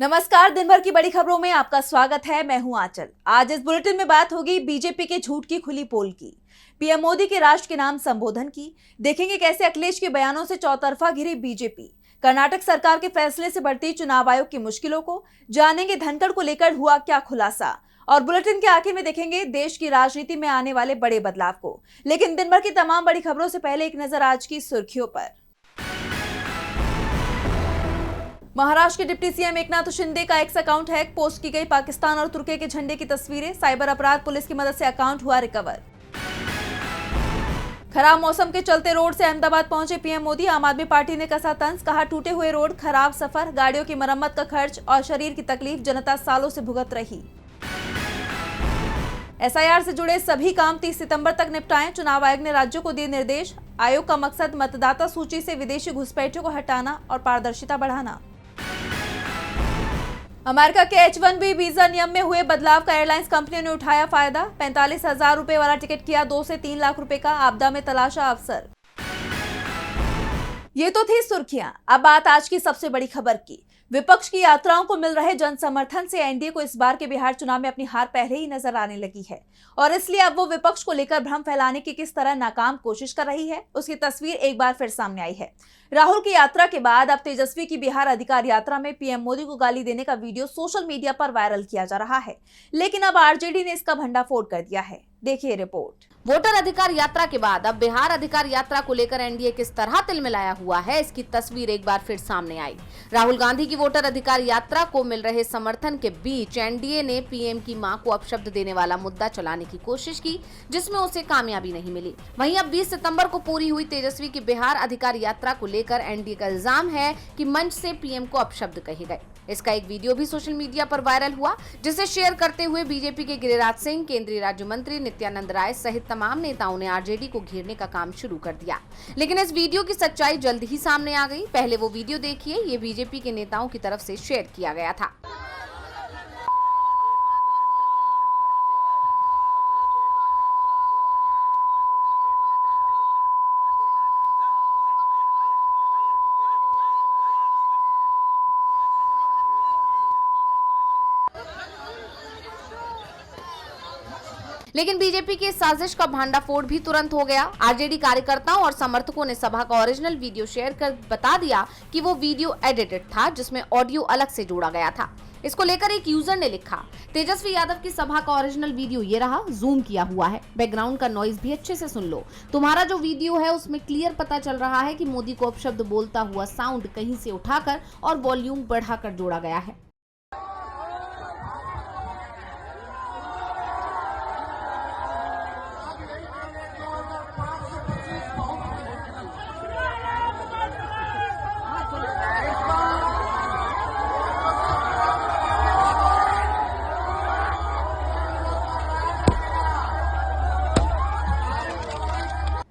नमस्कार, दिन भर की बड़ी खबरों में आपका स्वागत है। मैं हूं आंचल। आज इस बुलेटिन में बात होगी बीजेपी के झूठ की खुली पोल की, पीएम मोदी के राष्ट्र के नाम संबोधन की, देखेंगे कैसे अखिलेश के बयानों से चौतरफा घिरी बीजेपी, कर्नाटक सरकार के फैसले से बढ़ती चुनाव आयोग की मुश्किलों को, जानेंगे धनखड़ को लेकर हुआ क्या खुलासा, और बुलेटिन के आखिर में देखेंगे देश की राजनीति में आने वाले बड़े बदलाव को। लेकिन दिन भर की तमाम बड़ी खबरों से पहले एक नजर आज की सुर्खियों पर। महाराष्ट्र के डिप्टी सीएम एकनाथ शिंदे का एक्स अकाउंट हैक, पोस्ट की गई पाकिस्तान और तुर्की के झंडे की तस्वीरें, साइबर अपराध पुलिस की मदद से अकाउंट हुआ रिकवर। खराब मौसम के चलते रोड से अहमदाबाद पहुंचे पीएम मोदी, आम आदमी पार्टी ने कसा तंज, कहा टूटे हुए रोड, खराब सफर, गाड़ियों की मरम्मत का खर्च और शरीर की तकलीफ जनता सालों से भुगत रही। एसआईआर से जुड़े सभी काम 30 सितंबर तक निपटाएं, चुनाव आयोग ने राज्यों को दिए निर्देश। आयोग का मकसद मतदाता सूची से विदेशी घुसपैठियों को हटाना और पारदर्शिता बढ़ाना। अमेरिका के H-1B वीजा नियम में हुए बदलाव का एयरलाइंस कंपनियों ने उठाया फायदा, 45,000 रुपए वाला टिकट किया 2 से 3 लाख रुपए का, आपदा में तलाशा अफसर। ये तो थी सुर्खियां। अब बात आज की सबसे बड़ी खबर की। विपक्ष की यात्राओं को मिल रहे जन समर्थन से एनडीए को इस बार के बिहार चुनाव में अपनी हार पहले ही नजर आने लगी है, और इसलिए अब वो विपक्ष को लेकर भ्रम फैलाने की किस तरह नाकाम कोशिश कर रही है, उसकी तस्वीर एक बार फिर सामने आई है। राहुल की यात्रा के बाद अब तेजस्वी की बिहार अधिकार यात्रा में पीएम मोदी को गाली देने का वीडियो सोशल मीडिया पर वायरल किया जा रहा है, लेकिन अब आरजेडी ने इसका भंडाफोड़ कर दिया है। देखिए रिपोर्ट। वोटर अधिकार यात्रा के बाद अब बिहार अधिकार यात्रा को लेकर एनडीए किस तरह तिलमिलाया हुआ है, इसकी तस्वीर एक बार फिर सामने आई। राहुल गांधी की वोटर अधिकार यात्रा को मिल रहे समर्थन के बीच एनडीए ने पीएम की मां को अपशब्द देने वाला मुद्दा चलाने की कोशिश की, जिसमें उसे कामयाबी नहीं मिली। वहीं अब 20 सितंबर को पूरी हुई तेजस्वी की बिहार अधिकार यात्रा को लेकर एनडीए का इल्जाम है कि मंच से पीएम को अपशब्द कहे गए। इसका एक वीडियो भी सोशल मीडिया पर वायरल हुआ, जिसे शेयर करते हुए बीजेपी के गिरिराज सिंह, केंद्रीय राज्य मंत्री नित्यानंद राय सहित तमाम नेताओं ने आरजेडी को घेरने का काम शुरू कर दिया। लेकिन इस वीडियो की सच्चाई जल्द ही सामने आ गई। पहले वो वीडियो देखिए, ये बीजेपी के नेताओं की तरफ से शेयर किया गया था। लेकिन बीजेपी की इस साजिश का भांडाफोड़ भी तुरंत हो गया। आरजेडी कार्यकर्ताओं और समर्थकों ने सभा का ओरिजिनल वीडियो शेयर कर बता दिया कि वो वीडियो एडिटेड था, जिसमें ऑडियो अलग से जोड़ा गया था। इसको लेकर एक यूजर ने लिखा, तेजस्वी यादव की सभा का ओरिजिनल वीडियो ये रहा, जूम किया हुआ है, बैकग्राउंड का नॉइज भी अच्छे से सुन लो। तुम्हारा जो वीडियो है उसमें क्लियर पता चल रहा है कि मोदी को अपशब्द बोलता हुआ साउंड कहीं से उठाकर और वॉल्यूम बढ़ाकर जोड़ा गया है।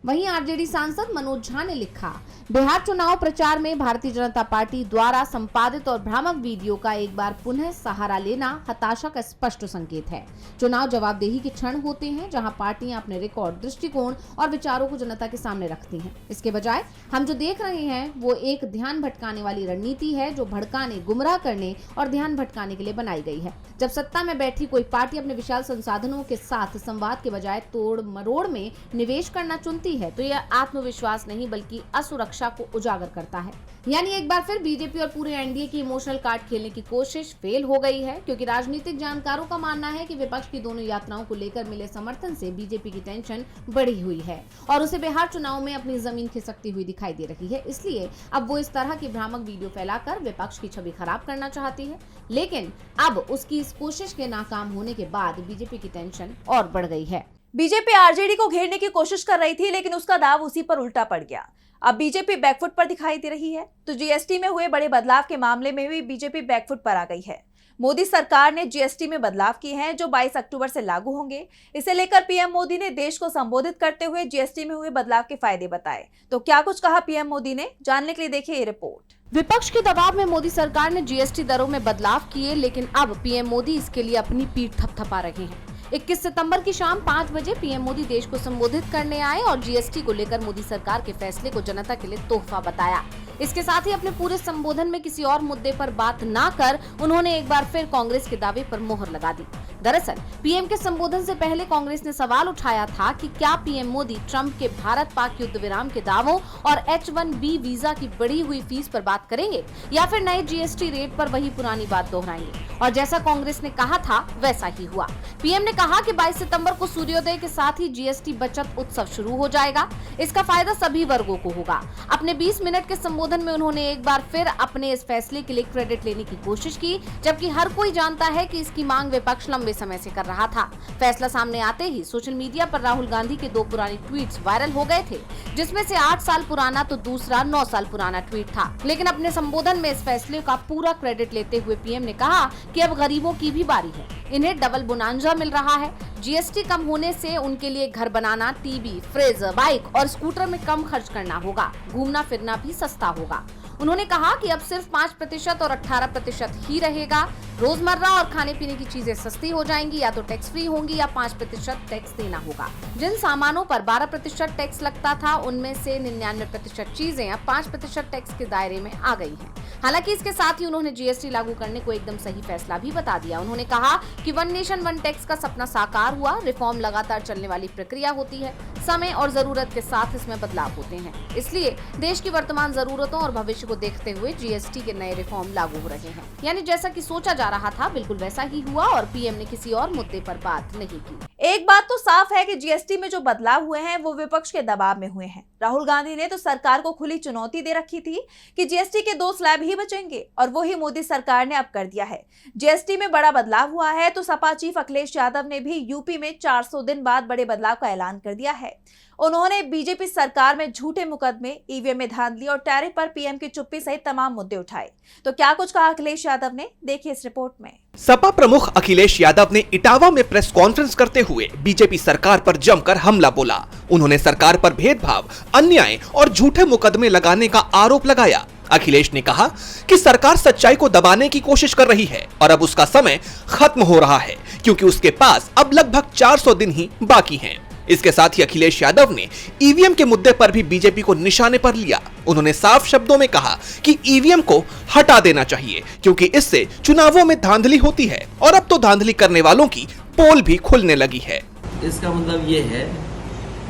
वहीं आरजेडी सांसद मनोज झा ने लिखा, बिहार चुनाव प्रचार में भारतीय जनता पार्टी द्वारा संपादित और भ्रामक वीडियो का एक बार पुनः सहारा लेना हताशा का स्पष्ट संकेत है। चुनाव जवाबदेही के क्षण होते हैं, जहां पार्टियां अपने रिकॉर्ड, दृष्टिकोण और विचारों को जनता के सामने रखती हैं। इसके बजाय हम जो देख रहे हैं वो एक ध्यान भटकाने वाली रणनीति है, जो भड़काने, गुमराह करने और ध्यान भटकाने के लिए बनाई गई है। जब सत्ता में बैठी कोई पार्टी अपने विशाल संसाधनों के साथ संवाद के बजाय तोड़ मरोड़ में निवेश करना चुनती है, तो यह आत्मविश्वास नहीं बल्कि असुरक्षा को उजागर करता है। यानी एक बार फिर बीजेपी और पूरे एनडीए की इमोशनल कार्ड खेलने की कोशिश फेल हो गई है, क्योंकि राजनीतिक जानकारों का मानना है कि विपक्ष की दोनों यात्राओं को लेकर मिले समर्थन से बीजेपी की टेंशन बढ़ी हुई है और उसे बिहार चुनाव में अपनी जमीन खिसकती हुई दिखाई दे रही है। इसलिए अब वो इस तरह की भ्रामक वीडियो फैलाकर विपक्ष की छवि खराब करना चाहती है। लेकिन अब उसकी इस कोशिश के नाकाम होने के बाद बीजेपी की टेंशन और बढ़ गई है। बीजेपी आरजेडी को घेरने की कोशिश कर रही थी, लेकिन उसका दाव उसी पर उल्टा पड़ गया। अब बीजेपी बैकफुट पर दिखाई दे रही है, तो जीएसटी में हुए बड़े बदलाव के मामले में भी बीजेपी बैकफुट पर आ गई है। मोदी सरकार ने जीएसटी में बदलाव किए हैं, जो 22 अक्टूबर से लागू होंगे। इसे लेकर पीएम मोदी ने देश को संबोधित करते हुए जीएसटी में हुए बदलाव के फायदे बताए। तो क्या कुछ कहा पीएम मोदी ने, जानने के लिए देखिए ये रिपोर्ट। विपक्ष के दबाव में मोदी सरकार ने जीएसटी दरों में बदलाव किए, लेकिन अब पीएम मोदी इसके लिए अपनी पीठ थपथपा रहे हैं। 21 सितंबर की शाम 5 बजे पीएम मोदी देश को संबोधित करने आए और जीएसटी को लेकर मोदी सरकार के फैसले को जनता के लिए तोहफा बताया। इसके साथ ही अपने पूरे संबोधन में किसी और मुद्दे पर बात ना कर उन्होंने एक बार फिर कांग्रेस के दावे पर मोहर लगा दी। दरअसल पीएम के संबोधन से पहले कांग्रेस ने सवाल उठाया था कि क्या पीएम मोदी ट्रंप के भारत पाक युद्ध विराम के दावों और H1B वीजा की बढ़ी हुई फीस पर बात करेंगे या फिर नए GST रेट पर वही पुरानी बात दोहराएंगे। और जैसा कांग्रेस ने कहा था वैसा ही हुआ। पीएम ने कहा कि 22 सितंबर को सूर्योदय के साथ ही GST बचत उत्सव शुरू हो जाएगा। इसका फायदा सभी वर्गों को होगा। अपने 20 मिनट के संबोधन में उन्होंने एक बार फिर अपने इस फैसले के लिए क्रेडिट लेने की कोशिश की, जबकि हर कोई जानता है कि इसकी मांग विपक्ष लंबे समय से कर रहा था। फैसला सामने आते ही सोशल मीडिया पर राहुल गांधी के 2 पुराने ट्वीट्स वायरल हो गए थे, जिसमें से 8 साल पुराना तो दूसरा 9 साल पुराना ट्वीट था। लेकिन अपने संबोधन में इस फैसले का पूरा क्रेडिट लेते हुए पीएम ने कहा कि अब गरीबों की भी बारी है, इन्हें डबल बोनांजा मिल रहा है। GST कम होने से उनके लिए घर बनाना, टीवी, फ्रिज, बाइक और स्कूटर में कम खर्च करना होगा, घूमना फिरना भी सस्ता होगा। उन्होंने कहा कि अब सिर्फ 5% और 18% ही रहेगा। रोजमर्रा और खाने पीने की चीजें सस्ती हो जाएंगी, या तो टैक्स फ्री होंगी या 5% टैक्स देना होगा। जिन सामानों पर 12% टैक्स लगता था, उनमें से 99% चीजें अब 5% टैक्स के दायरे में आ गई हैं। हालांकि इसके साथ ही उन्होंने GST लागू करने को एकदम सही फैसला भी बता दिया। उन्होंने कहा कि 1 नेशन 1 टैक्स का सपना साकार हुआ। रिफॉर्म लगातार चलने वाली प्रक्रिया होती है, समय और जरूरत के साथ इसमें बदलाव होते हैं, इसलिए देश की वर्तमान जरूरतों और भविष्य को देखते हुए GST के नए रिफॉर्म लागू हो रहे हैं। यानी जैसा कि सोचा जा रहा था बिल्कुल वैसा ही हुआ और पीएम ने किसी और मुद्दे पर बात नहीं की। एक बात तो साफ है कि GST में जो बदलाव हुए हैं वो विपक्ष के दबाव में हुए हैं। राहुल गांधी ने तो सरकार को खुली चुनौती दे रखी थी कि GST के 2 स्लैब ही बचेंगे, और वो ही मोदी सरकार ने अब कर दिया है। GST में बड़ा बदलाव हुआ है तो सपा चीफ अखिलेश यादव ने भी यूपी में 400 दिन बाद बड़े बदलाव का ऐलान कर दिया है। उन्होंने बीजेपी सरकार में झूठे मुकदमे, ईवीएम में धांधली और टैरिफ पर पीएम की चुप्पी सहित तमाम मुद्दे उठाए। तो क्या कुछ कहा अखिलेश यादव ने, देखिए इस रिपोर्ट में। सपा प्रमुख अखिलेश यादव ने इटावा में प्रेस कॉन्फ्रेंस करते हुए बीजेपी सरकार पर जमकर हमला बोला। उन्होंने सरकार पर भेदभाव, अन्याय और झूठे मुकदमे लगाने का आरोप लगाया। अखिलेश ने कहा कि सरकार सच्चाई को दबाने की कोशिश कर रही है और अब उसका समय खत्म हो रहा है, क्योंकि उसके पास अब लगभग 400 दिन ही बाकी हैं। इसके साथ ही अखिलेश यादव ने ईवीएम के मुद्दे पर भी बीजेपी को निशाने पर लिया। उन्होंने साफ शब्दों में कहा कि ईवीएम को हटा देना चाहिए, क्योंकि इससे चुनावों में धांधली होती है और अब तो धांधली करने वालों की पोल भी खुलने लगी है। इसका मतलब ये है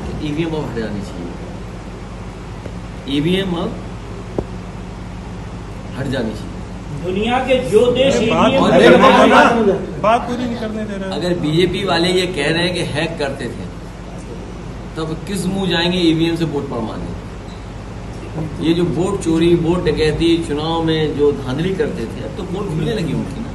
कि ईवीएम अब हट जानी चाहिए। ईवीएम अब हट जानी चाहिए। दुनिया के जो देश बात पूरी नहीं करने दे रहे। अगर बीजेपी वाले ये कह रहे हैं कि हैक करते थे, तब किस मुंह जाएंगे ईवीएम से वोट पड़वाने? ये जो वोट चोरी, वोट डकैती, चुनाव में जो धांधली करते थे, अब तो पोल खुलने लगी उनकी ना।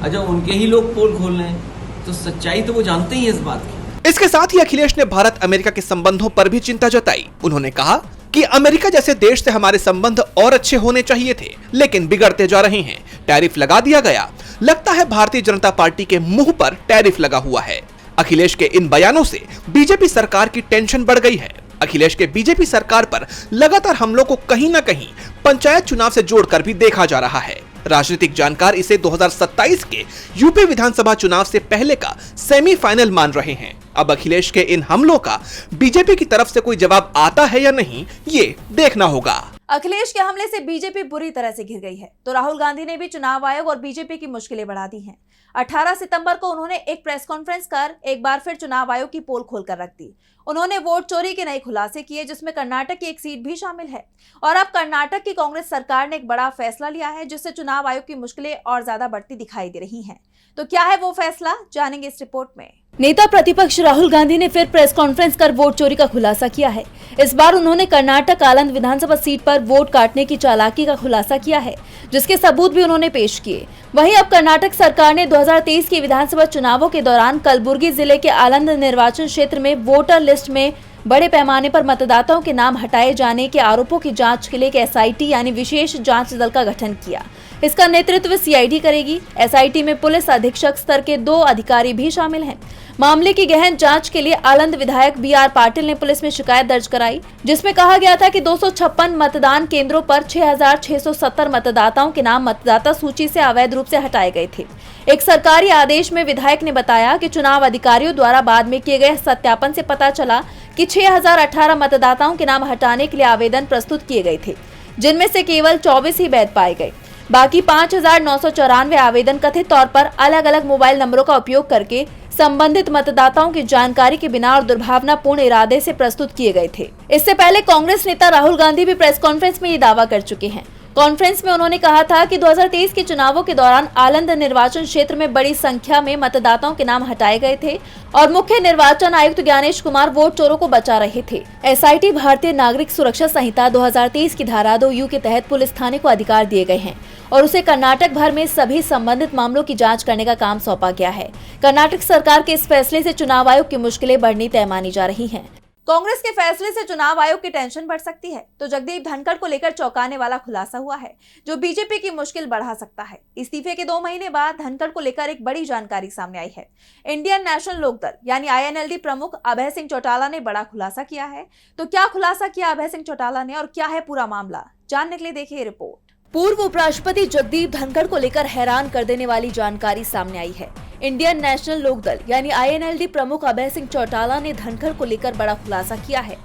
अच्छा, उनके ही लोग पोल खोल रहे हैं, तो सच्चाई तो वो जानते ही है इस बात की। इसके साथ ही अखिलेश ने भारत अमेरिका के संबंधों पर भी चिंता जताई। उन्होंने कहा कि अमेरिका जैसे देश से हमारे संबंध और अच्छे होने चाहिए थे, लेकिन बिगड़ते जा रहे हैं। टैरिफ लगा दिया गया, लगता है भारतीय जनता पार्टी के मुंह पर टैरिफ लगा हुआ है। अखिलेश के इन बयानों से बीजेपी सरकार की टेंशन बढ़ गई है। अखिलेश के बीजेपी सरकार पर लगातार हमलों को कहीं न कहीं पंचायत चुनाव से जोड़कर भी देखा जा रहा है। राजनीतिक जानकार इसे 2027 के यूपी विधानसभा चुनाव से पहले का सेमीफाइनल मान रहे हैं। अब अखिलेश के इन हमलों का बीजेपी की तरफ से कोई जवाब आता है या नहीं, ये देखना होगा। अखिलेश के हमले से बीजेपी बुरी तरह से घिर गई है, तो राहुल गांधी ने भी चुनाव आयोग और बीजेपी की मुश्किलें बढ़ा दी हैं। 18 सितंबर को उन्होंने एक प्रेस कॉन्फ्रेंस कर एक बार फिर चुनाव आयोग की पोल खोलकर रख दी। उन्होंने वोट चोरी के नए खुलासे किए, जिसमें कर्नाटक की एक सीट भी शामिल है। और अब कर्नाटक की कांग्रेस सरकार ने एक बड़ा फैसला लिया है, जिससे चुनाव आयोग की मुश्किलें और ज्यादा बढ़ती दिखाई दे रही हैं। तो क्या है वो फैसला, जानेंगे इस रिपोर्ट में। नेता प्रतिपक्ष राहुल गांधी ने फिर प्रेस कॉन्फ्रेंस कर वोट चोरी का खुलासा किया है। इस बार उन्होंने कर्नाटक आलंद विधानसभा सीट पर वोट काटने की चालाकी का खुलासा किया है, जिसके सबूत भी उन्होंने पेश किए। वहीं अब कर्नाटक सरकार ने 2023 के विधानसभा चुनावों के दौरान कलबुर्गी जिले के आलंद निर्वाचन क्षेत्र में वोटर लिस्ट में बड़े पैमाने पर मतदाताओं के नाम हटाए जाने के आरोपों की जांच के लिए एक SIT यानी विशेष जांच दल का गठन किया। इसका नेतृत्व CID करेगी। SIT में पुलिस अधीक्षक स्तर के 2 अधिकारी भी शामिल हैं। मामले की गहन जांच के लिए आलंद विधायक BR पाटिल ने पुलिस में शिकायत दर्ज कराई, जिसमें कहा गया था कि 256 मतदान केंद्रों पर 6670 मतदाताओं के नाम मतदाता सूची से अवैध रूप से हटाए गए थे। एक सरकारी आदेश में विधायक ने बताया कि चुनाव अधिकारियों द्वारा बाद में किए गए सत्यापन से पता चला कि 6018 मतदाताओं के नाम हटाने के लिए आवेदन प्रस्तुत किए गए थे। जिनमें से केवल 24 ही वैध पाए गए। बाकी 5,994 आवेदन कथित तौर पर अलग अलग मोबाइल नंबरों का उपयोग करके संबंधित मतदाताओं की जानकारी के बिना और दुर्भावनापूर्ण इरादे से प्रस्तुत किए गए थे। इससे पहले कांग्रेस नेता राहुल गांधी भी प्रेस कॉन्फ्रेंस में ये दावा कर चुके हैं। कॉन्फ्रेंस में उन्होंने कहा था कि 2023 के चुनावों के दौरान आलंद निर्वाचन क्षेत्र में बड़ी संख्या में मतदाताओं के नाम हटाए गए थे और मुख्य निर्वाचन आयुक्त ज्ञानेश कुमार वोट चोरों को बचा रहे थे। एसआईटी भारतीय नागरिक सुरक्षा संहिता 2023 की धारा 2U के तहत पुलिस थाने को अधिकार दिए गए हैं और उसे कर्नाटक भर में सभी संबंधित मामलों की जांच करने का काम सौंपा गया है। कर्नाटक सरकार के इस फैसले से चुनाव आयोग की मुश्किलें बढ़नी तय मानी जा रही हैं। कांग्रेस के फैसले से चुनाव आयोग की टेंशन बढ़ सकती है तो जगदीप धनखड़ को लेकर चौंकाने वाला खुलासा हुआ है जो बीजेपी की मुश्किल बढ़ा सकता है। इस्तीफे के 2 महीने बाद धनखड़ को लेकर एक बड़ी जानकारी सामने आई है। इंडियन नेशनल लोकदल यानी INLD प्रमुख अभय सिंह चौटाला ने बड़ा खुलासा किया है। तो क्या खुलासा किया अभय सिंह चौटाला ने और क्या है पूरा मामला, जानने के लिए देखिए रिपोर्ट। पूर्व उपराष्ट्रपति जगदीप धनखड़ को लेकर हैरान कर देने वाली जानकारी सामने आई है। इंडियन नेशनल लोकदल यानी INLD प्रमुख अभय सिंह चौटाला ने धनखड़ को लेकर बड़ा खुलासा किया है।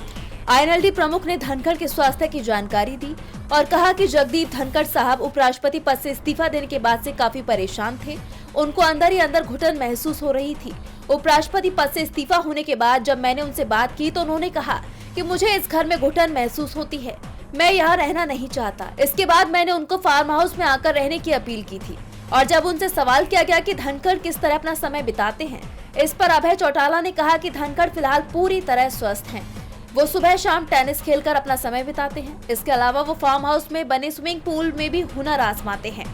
INLD प्रमुख ने धनखड़ के स्वास्थ्य की जानकारी दी और कहा कि जगदीप धनखड़ साहब उपराष्ट्रपति पद से इस्तीफा देने के बाद से काफी परेशान थे। उनको अंदर ही अंदर घुटन महसूस हो रही थी। उपराष्ट्रपति पद से इस्तीफा होने के बाद जब मैंने उनसे बात की तो उन्होंने कहा कि मुझे इस घर में घुटन महसूस होती है, मैं यहाँ रहना नहीं चाहता। इसके बाद मैंने उनको फार्म हाउस में आकर रहने की अपील की थी और जब उनसे सवाल किया गया कि धनखड़ किस तरह अपना समय बिताते हैं, इस पर अभय चौटाला ने कहा कि धनखड़ फिलहाल पूरी तरह स्वस्थ हैं। वो सुबह शाम टेनिस खेलकर अपना समय बिताते हैं। इसके अलावा वो फार्म हाउस में बने स्विमिंग पूल में भी हुनर आजमाते हैं।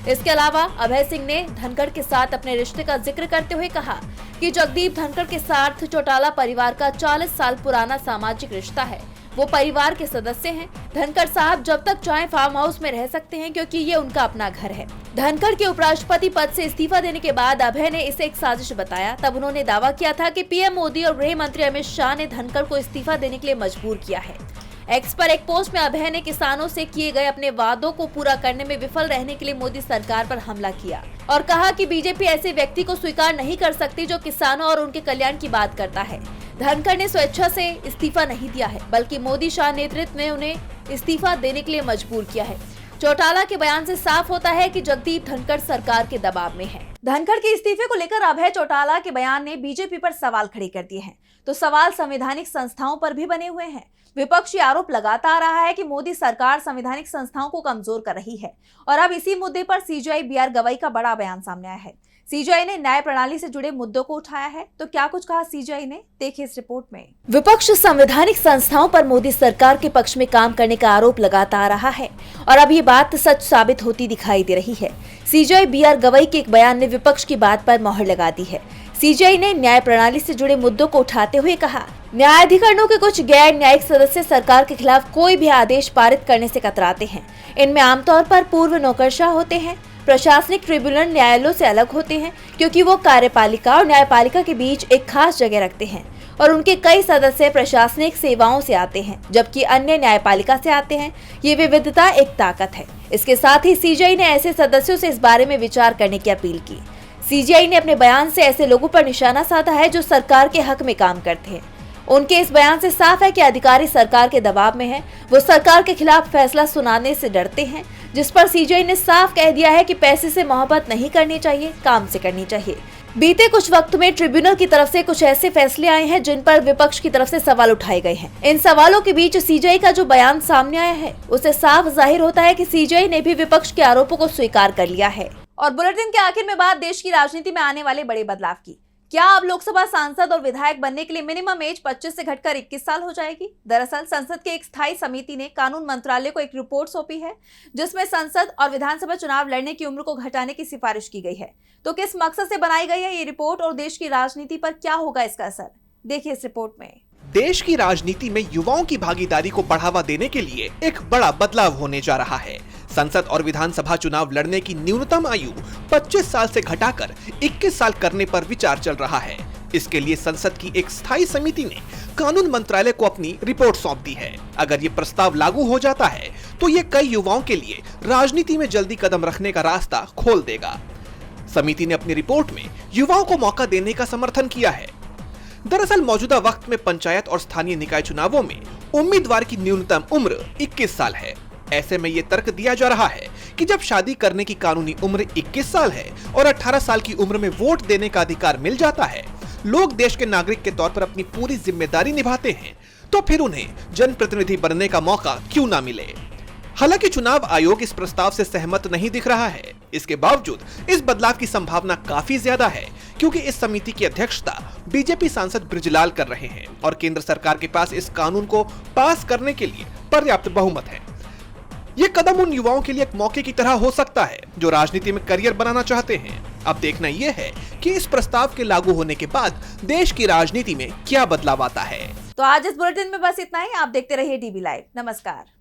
इसके अलावा अभय सिंह ने धनखड़ के साथ अपने रिश्ते का जिक्र करते हुए कहा कि जगदीप धनखड़ के साथ चौटाला परिवार का 40 साल पुराना सामाजिक रिश्ता है। वो परिवार के सदस्य हैं। धनखड़ साहब जब तक चाहे फार्म हाउस में रह सकते हैं क्योंकि ये उनका अपना घर है। धनखड़ के उपराष्ट्रपति पद से इस्तीफा देने के बाद अभय ने इसे एक साजिश बताया। तब उन्होंने दावा किया था कि पीएम मोदी और गृह मंत्री अमित शाह ने धनखड़ को इस्तीफा देने के लिए मजबूर किया है। एक्स पर एक पोस्ट में अभय ने किसानों से किए गए अपने वादों को पूरा करने में विफल रहने के लिए मोदी सरकार पर हमला किया और कहा कि बीजेपी ऐसे व्यक्ति को स्वीकार नहीं कर सकती जो किसानों और उनके कल्याण की बात करता है। धनखड़ ने स्वेच्छा से इस्तीफा नहीं दिया है बल्कि मोदी शाह नेतृत्व ने उन्हें इस्तीफा देने के लिए मजबूर किया है। चौटाला के बयान से साफ होता है कि जगदीप धनखड़ सरकार के दबाव में है। धनखड़ के इस्तीफे को लेकर अभय चौटाला के बयान ने बीजेपी पर सवाल खड़े कर दिए हैं। तो सवाल संवैधानिक संस्थाओं पर भी बने हुए हैं। विपक्ष ये आरोप लगाता आ रहा है कि मोदी सरकार संवैधानिक संस्थाओं को कमजोर कर रही है और अब इसी मुद्दे पर CJI BR गवई का बड़ा बयान सामने आया है। CJI ने न्याय प्रणाली से जुड़े मुद्दों को उठाया है। तो क्या कुछ कहा CJI ने, देखिए इस रिपोर्ट में। विपक्ष संवैधानिक संस्थाओं पर मोदी सरकार के पक्ष में काम करने का आरोप लगाता आ रहा है और अब ये बात सच साबित होती दिखाई दे रही है। CJI BR गवई के एक बयान ने विपक्ष की बात पर मोहर लगा दी है। CJI ने न्याय प्रणाली से जुड़े मुद्दों को उठाते हुए कहा, न्यायाधिकरणों के कुछ गैर न्यायिक सदस्य सरकार के खिलाफ कोई भी आदेश पारित करने से कतराते हैं। इनमें आमतौर पर पूर्व नौकरशाह होते हैं। प्रशासनिक ट्रिब्यूनल न्यायालयों से अलग होते हैं क्योंकि वो कार्यपालिका और न्यायपालिका के बीच एक खास जगह रखते हैं और उनके कई सदस्य प्रशासनिक सेवाओं से आते हैं जबकि अन्य न्यायपालिका से आते हैं। ये विविधता एक ताकत है। इसके साथ ही CJI ने ऐसे सदस्यों से इस बारे में विचार करने की अपील की। CJI ने अपने बयान से ऐसे लोगों पर निशाना साधा है जो सरकार के हक में काम करते हैं। उनके इस बयान से साफ है कि अधिकारी सरकार के दबाव में हैं। वो सरकार के खिलाफ फैसला सुनाने से डरते हैं, जिस पर CJI ने साफ कह दिया है कि पैसे से मोहब्बत नहीं करनी चाहिए, काम से करनी चाहिए। बीते कुछ वक्त में ट्रिब्यूनल की तरफ से कुछ ऐसे फैसले आए हैं जिन पर विपक्ष की तरफ से सवाल उठाए गए हैं। इन सवालों के बीच CJI का जो बयान सामने आया है उससे साफ जाहिर होता है कि CJI ने भी विपक्ष के आरोपों को स्वीकार कर लिया है। और बुलेटिन के आखिर में बात देश की राजनीति में आने वाले बड़े बदलाव की। क्या अब लोकसभा सांसद और विधायक बनने के लिए मिनिमम एज 25 से घटकर 21 साल हो जाएगी? दरअसल संसद की एक स्थायी समिति ने कानून मंत्रालय को एक रिपोर्ट सौंपी है जिसमें संसद और विधानसभा चुनाव लड़ने की उम्र को घटाने की सिफारिश की गई है। तो किस मकसद से बनाई गई है ये रिपोर्ट और देश की राजनीति पर क्या होगा इसका असर, देखिए इस रिपोर्ट में। देश की राजनीति में युवाओं की भागीदारी को बढ़ावा देने के लिए एक बड़ा बदलाव होने जा रहा है। संसद और विधानसभा चुनाव लड़ने की न्यूनतम आयु 25 साल से घटाकर 21 साल करने पर विचार चल रहा है। इसके लिए संसद की एक स्थायी समिति ने कानून मंत्रालय को अपनी रिपोर्ट सौंप दी है। अगर ये प्रस्ताव लागू हो जाता है तो ये कई युवाओं के लिए राजनीति में जल्दी कदम रखने का रास्ता खोल देगा। समिति ने अपनी रिपोर्ट में युवाओं को मौका देने का समर्थन किया है। दरअसल मौजूदा वक्त में पंचायत और स्थानीय निकाय चुनावों में उम्मीदवार की न्यूनतम उम्र 21 साल है। ऐसे में ये तर्क दिया जा रहा है कि जब शादी करने की कानूनी उम्र 21 साल है और 18 साल की उम्र में वोट देने का अधिकार मिल जाता है, लोग देश के नागरिक के तौर पर अपनी पूरी जिम्मेदारी निभाते हैं, तो फिर उन्हें जनप्रतिनिधि बनने का मौका क्यों ना मिले। हालांकि चुनाव आयोग इस प्रस्ताव से सहमत नहीं दिख रहा है। इसके बावजूद इस बदलाव की संभावना काफी ज्यादा है, क्योंकि इस समिति की अध्यक्षता बीजेपी सांसद बृजलाल कर रहे हैं और केंद्र सरकार के पास इस कानून को पास करने के लिए पर्याप्त बहुमत है। ये कदम उन युवाओं के लिए एक मौके की तरह हो सकता है जो राजनीति में करियर बनाना चाहते हैं। अब देखना यह है कि इस प्रस्ताव के लागू होने के बाद देश की राजनीति में क्या बदलाव आता है। तो आज इस बुलेटिन में बस इतना ही। आप देखते रहिए डीबी लाइव। नमस्कार।